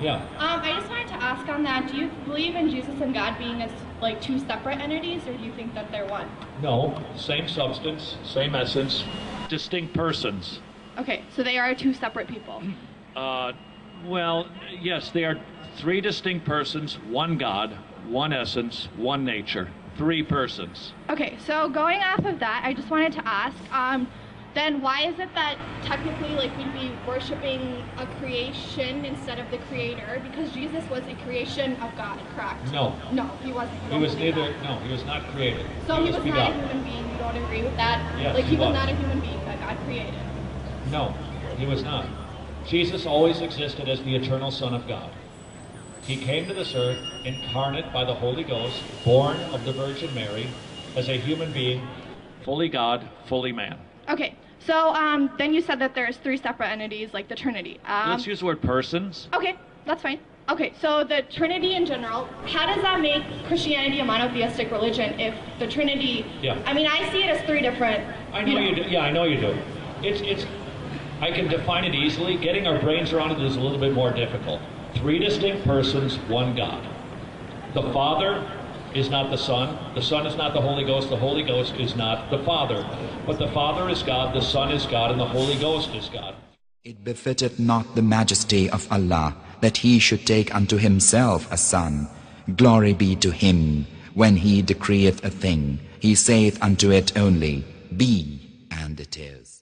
Yeah. I just wanted to ask on that, do you believe in Jesus and God being as like two separate entities, or do you think that they're one? No, same substance, same essence, distinct persons. Okay, so they are two separate people. Well, yes, they are three distinct persons, one God, one essence, one nature, three persons. Okay, so going off of that, I just wanted to ask, then why is it that technically like we'd be worshiping a creation instead of the creator? Because Jesus was a creation of God, correct? No. No, he wasn't. He was neither, no, he was not created. So he was not a begotten. human being, you don't agree with that? Yes, like he was was. not a human being that God created? No, he was not. Jesus always existed as the eternal Son of God. He came to this earth incarnate by the Holy Ghost, born of the Virgin Mary, as a human being, fully God, fully man. Okay, so then you said that there's three separate entities, like the Trinity. Let's use the word persons. Okay, that's fine. Okay, so the Trinity in general, how does that make Christianity a monotheistic religion if the Trinity, Yeah. I mean, I see it as three different, I know you do. Yeah, I know you do. I can define it easily. Getting our brains around it is a little bit more difficult. Three distinct persons, one God. The Father is not the Son is not the Holy Ghost is not the Father. But the Father is God, the Son is God, and the Holy Ghost is God. It befitteth not the majesty of Allah that he should take unto himself a son. Glory be to him. When he decreeth a thing, he saith unto it only, Be, and it is.